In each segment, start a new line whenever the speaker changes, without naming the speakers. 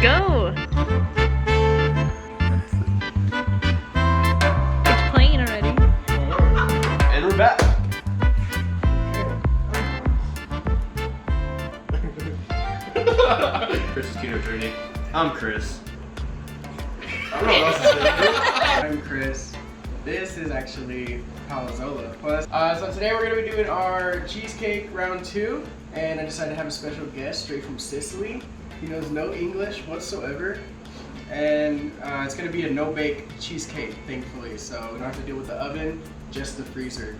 go. It's playing already.
And we're back. Chris's Keto Journey. I'm Chris.
I don't know what else to say. I'm Chris. This is actually Palazzolo. So today we're going to be doing our cheesecake round 2, and I decided to have a special guest straight from Sicily. He knows no English whatsoever, and it's going to be a no-bake cheesecake, thankfully, so we don't have to deal with the oven, just the freezer.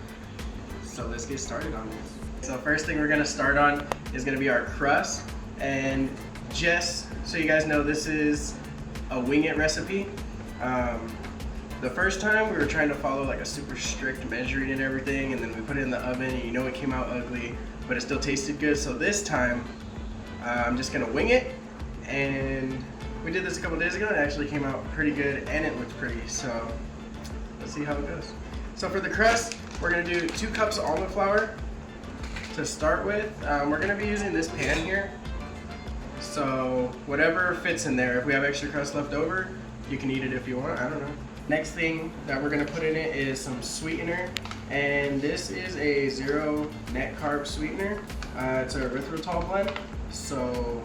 So let's get started on this. So first thing we're going to start on is going to be our crust, and just so you guys know, this is a wing it recipe. The first time we were trying to follow like a super strict measuring and everything, and then we put it in the oven and you know it came out ugly, but it still tasted good. So this time I'm just gonna wing it, and we did this a couple days ago and it actually came out pretty good and it looked pretty, so let's see how it goes. So for the crust, we're gonna do 2 cups of almond flour to start with. We're gonna be using this pan here, so whatever fits in there. If we have extra crust left over, you can eat it if you want, I don't know. Next thing that we're gonna put in it is some sweetener, and this is a 0 net carb sweetener. It's a erythritol blend, so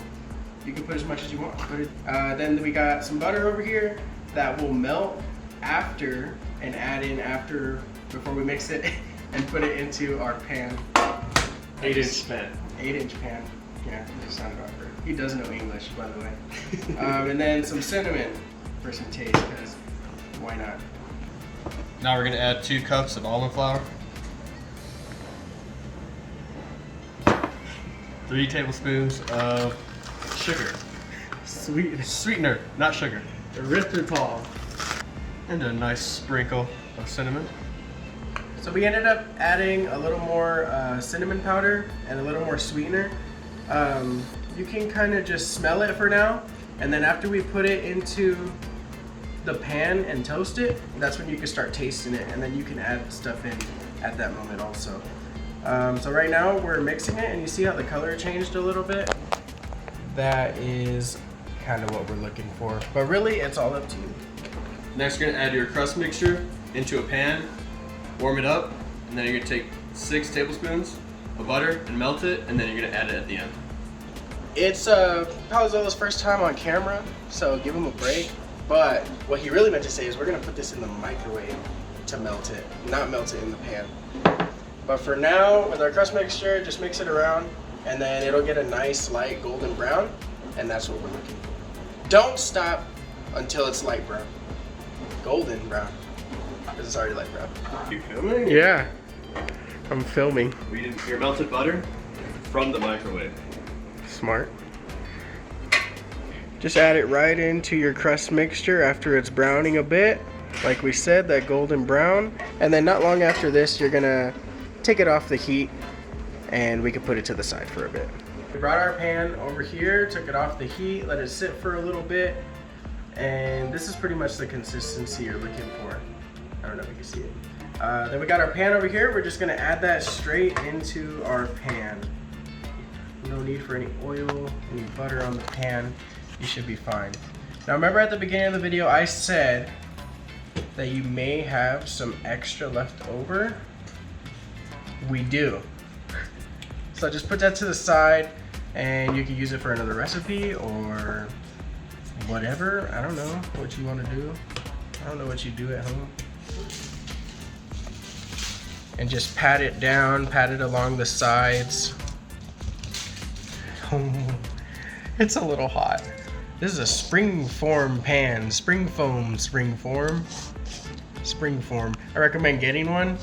you can put as much as you want. Then we got some butter over here that will melt after and add in after, before we mix it and put it into our pan.
8-inch pan.
8-inch pan. Yeah, that sounded awkward. He does know English, by the way. And then some cinnamon for some taste, because why not?
Now we're gonna add 2 cups of almond flour. 3 tablespoons of sugar. Sweetener, not sugar.
Erythritol.
And a nice sprinkle of cinnamon.
So we ended up adding a little more cinnamon powder and a little more sweetener. You can kind of just smell it for now, and then after we put it into the pan and toast it, that's when you can start tasting it, and then you can add stuff in at that moment also. So right now we're mixing it, and you see how the color changed a little bit? That is kind of what we're looking for, but really it's all up to you.
Next you're gonna add your crust mixture into a pan, warm it up, and then you're gonna take 6 tablespoons of butter and melt it, and then you're gonna add it at the end.
It's Palazzolo's first time on camera, so give him a break. But what he really meant to say is we're gonna put this in the microwave to melt it, not melt it in the pan. But for now, with our crust mixture, just mix it around, and then it'll get a nice light golden brown, and that's what we're looking for. Don't stop until it's light brown. Golden brown, because it's already light brown.
You filming?
Yeah, I'm filming.
We did your melted butter from the microwave.
Smart. Just add it right into your crust mixture after it's browning a bit. Like we said, that golden brown. And then not long after this, you're gonna take it off the heat and we can put it to the side for a bit. We brought our pan over here, took it off the heat, let it sit for a little bit. And this is pretty much the consistency you're looking for. I don't know if you can see it. Then we got our pan over here. We're just gonna add that straight into our pan. No need for any oil, any butter on the pan. You should be fine. Now remember at the beginning of the video I said that you may have some extra left over. We do. So just put that to the side and you can use it for another recipe or whatever. I don't know what you want to do. I don't know what you do at home. And just pat it down, pat it along the sides. Oh, it's a little hot. This is a spring form pan. Spring form. I recommend getting one.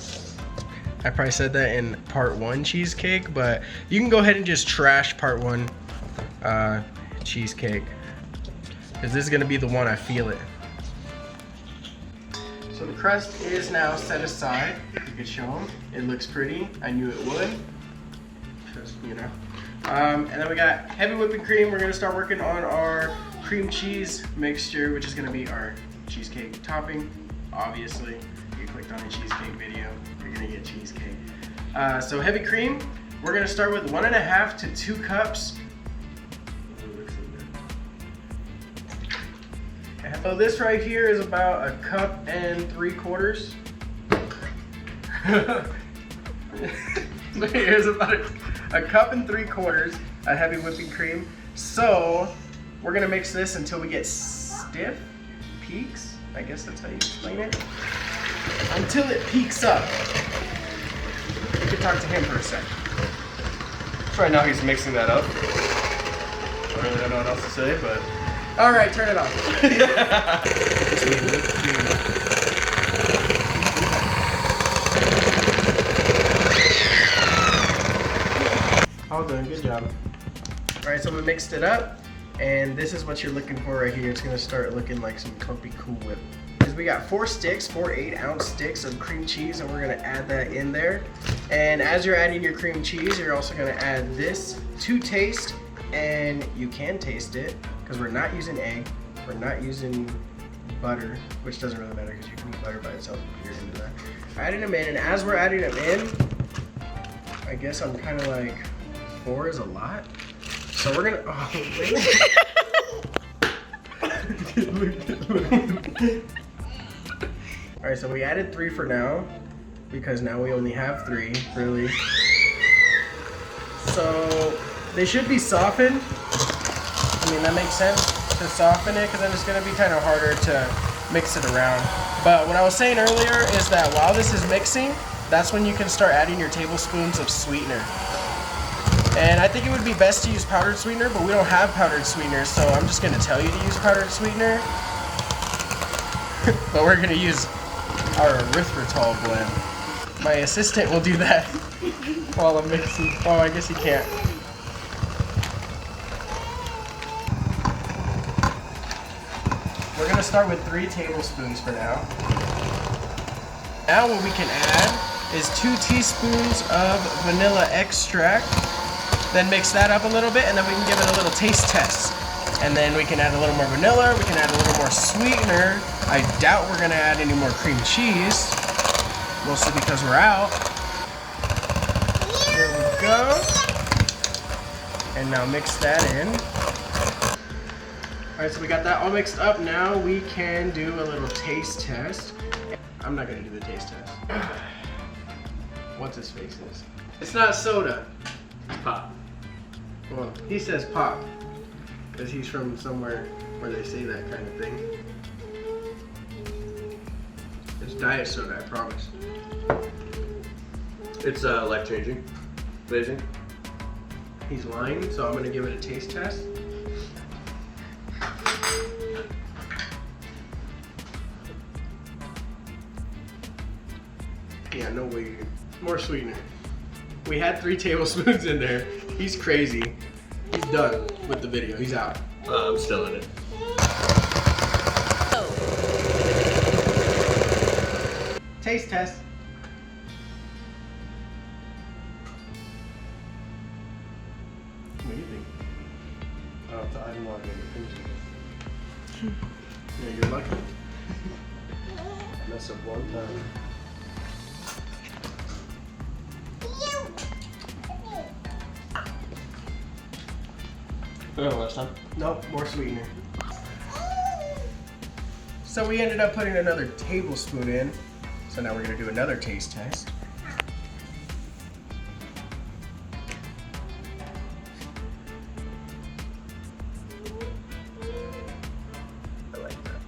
I probably said that in part 1 cheesecake, but you can go ahead and just trash part 1 cheesecake, because this is gonna be the one I feel it. So the crust is now set aside. You can show them. It looks pretty. I knew it would. Just, you know. And then we got heavy whipping cream. We're gonna start working on our cream cheese mixture, which is gonna be our cheesecake topping. Obviously, if you clicked on a cheesecake video, you're gonna get cheesecake. So heavy cream, we're gonna start with 1.5 to 2 cups. So this right here is about 1.75 cups. Here's about 1.75 cups of heavy whipping cream. So we're gonna mix this until we get stiff peaks. I guess that's how you explain it. Until it peaks up. You can talk to him for a sec.
So right now he's mixing that up. I really don't know what else to say, but.
All right, turn it off. All done, good job. All right, so we mixed it up, and this is what you're looking for right here. It's gonna start looking like some clumpy Cool Whip. Because we got 4 8-ounce sticks of cream cheese, and we're gonna add that in there. And as you're adding your cream cheese, you're also gonna add this to taste, and you can taste it, because we're not using egg, we're not using butter, which doesn't really matter because you can eat butter by itself if you're into that. Adding them in, and as we're adding them in, I guess I'm kind of like, 4 is a lot. So we're gonna, oh, all right, so we added 3 for now, because now we only have 3, really. So they should be softened. I mean, that makes sense to soften it, because then it's gonna be kind of harder to mix it around. But what I was saying earlier is that while this is mixing, that's when you can start adding your tablespoons of sweetener. And I think it would be best to use powdered sweetener, but we don't have powdered sweetener, so I'm just gonna tell you to use powdered sweetener. But we're gonna use our erythritol blend. My assistant will do that while I'm mixing. Oh, I guess he can't. We're gonna start with 3 tablespoons for now. Now what we can add is 2 teaspoons of vanilla extract. Then mix that up a little bit, and then we can give it a little taste test. And then we can add a little more vanilla, we can add a little more sweetener. I doubt we're gonna add any more cream cheese, mostly because we're out. There we go. And now mix that in. All right, so we got that all mixed up. Now we can do a little taste test. I'm not gonna do the taste test. What's his face is? It's not soda. It's pop. Well, he says pop, because he's from somewhere where they say that kind of thing. It's diet soda, I promise.
It's life-changing. Amazing.
He's lying, so I'm gonna give it a taste test. Yeah, no way. More sweetener. We had 3 tablespoons in there. He's crazy. He's done with the video. He's out.
I'm still in it.
Taste test. What do you think? I didn't want to get the Yeah, you're lucky.
I messed up one time. Last time?
Nope, more sweetener. So we ended up putting another tablespoon in. So now we're gonna do another taste test. I like that.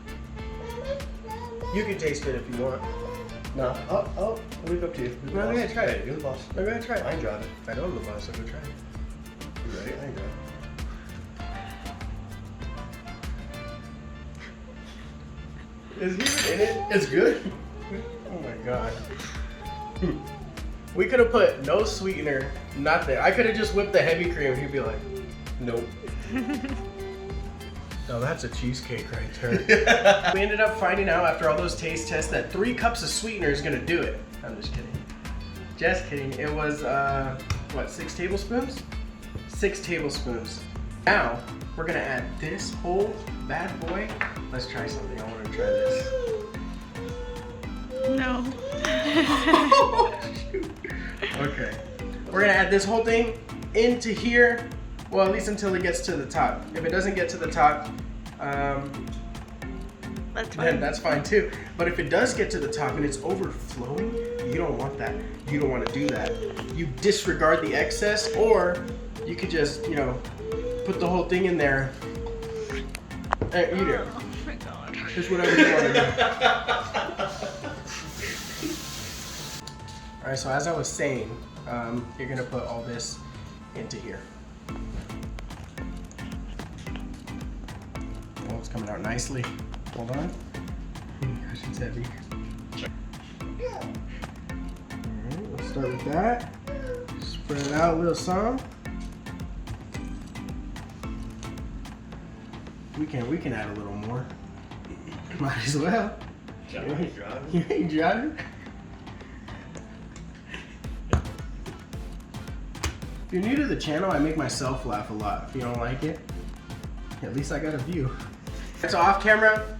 You can taste it if you want. No.
Oh, leave it up to you.
No, go ahead, try it.
You're the boss.
No, go ahead, try it.
I ain't driving.
I know I'm the boss, so go try it.
You ready? I ain't driving.
Is he even in it?
It's good.
Oh my god. We could have put no sweetener, nothing. I could have just whipped the heavy cream and he'd be like, nope. No, that's a cheesecake right there. We ended up finding out after all those taste tests that 3 cups of sweetener is gonna do it. I'm just kidding. Just kidding. It was, what, 6 tablespoons? 6 tablespoons. Now, we're gonna add this whole bad boy. Let's try something. I want to try this.
No.
Oh, shoot. Okay. We're gonna add this whole thing into here. Well, at least until it gets to the top. If it doesn't get to the top,
That's
then
fine.
that's fine too. But if it does get to the top and it's overflowing, you don't want that. You don't want to do that. You disregard the excess, or you could just, you know, put the whole thing in there and eat it.
Oh my god.
Just whatever you want to do. All right, so as I was saying, you're gonna put all this into here. Oh, it's coming out nicely. Hold on. Gosh, it's heavy. All right, let's start with that. Spread it out a little some. We can add a little more. Might as well. You ain't driving. If you're new to the channel, I make myself laugh a lot. If you don't like it, at least I got a view. So off camera,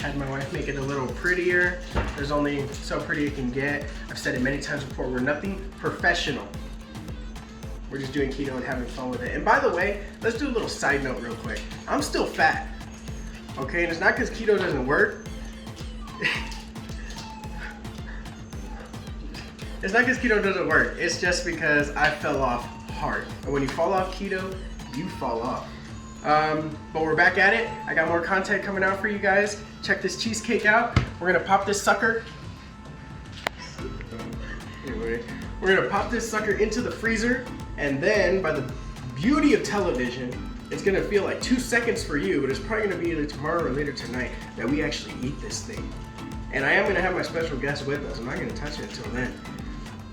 had my wife make it a little prettier. There's only so pretty it can get. I've said it many times before, we're nothing professional. We're just doing keto and having fun with it. And by the way, let's do a little side note real quick. I'm still fat, okay? And it's not because keto doesn't work. It's not because keto doesn't work. It's just because I fell off hard. And when you fall off keto, you fall off. But we're back at it. I got more content coming out for you guys. Check this cheesecake out. We're gonna pop this sucker. Anyway, we're gonna pop this sucker into the freezer, and then by the beauty of television, it's gonna feel like 2 seconds for you, but it's probably gonna be either tomorrow or later tonight that we actually eat this thing. And I am gonna have my special guest with us. I'm not gonna touch it until then.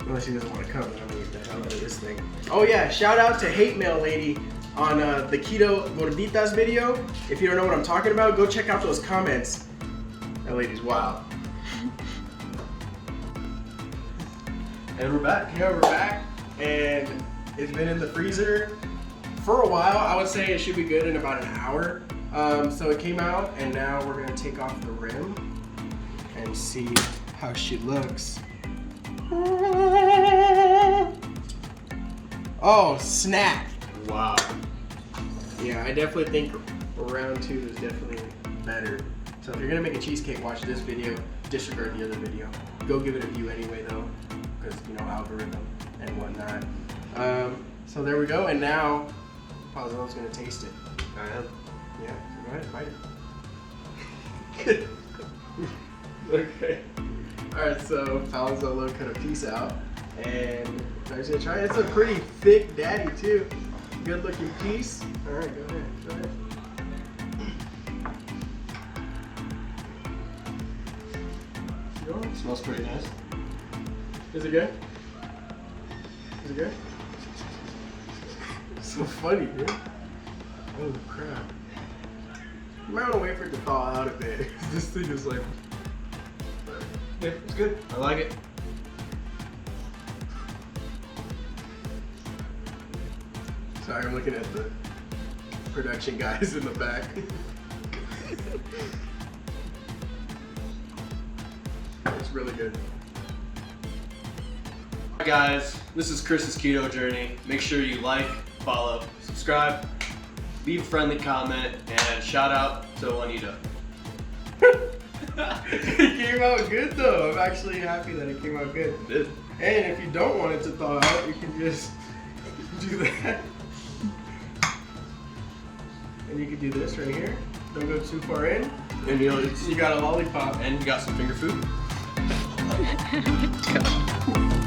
Unless he doesn't want to come, then I'm gonna eat the hell out of this thing. Oh yeah, shout out to Hate Mail Lady on the Keto Gorditas video. If you don't know what I'm talking about, go check out those comments. That lady's wild.
And we're back.
Yeah, we're back, and it's been in the freezer for a while. I would say it should be good in about an hour. So it came out, and now we're gonna take off the rim and see how she looks. Oh, snap.
Wow.
Yeah, I definitely think round 2 is definitely better. So if you're gonna make a cheesecake, watch this video, disregard the other video. Go give it a view anyway though, because you know, algorithm and whatnot. So there we go, and now Palazzolo's gonna taste it.
I am.
Yeah, so go ahead, bite it. Okay. Alright, so Palazzolo cut a piece out, and I'm just gonna try it. It's a pretty thick daddy too. Good looking piece. Alright, go ahead, go ahead.
It smells pretty nice.
Is it good? Is it good? So funny, dude. Oh crap. You might want to wait for it to thaw out a bit. This thing is like...
Yeah, it's good. I like it.
Sorry, I'm looking at the production guys in the back. It's really good.
Hi guys, this is Chris's Keto Journey. Make sure you like, follow, subscribe, leave a friendly comment, and shout out to Juanita.
It came out good though. I'm actually happy that it came out good.
It did.
And if you don't want it to thaw out, you can just do that. And you can do this right here. Don't go too far in.
And you know,
You got a lollipop.
and you got some finger food.
Go.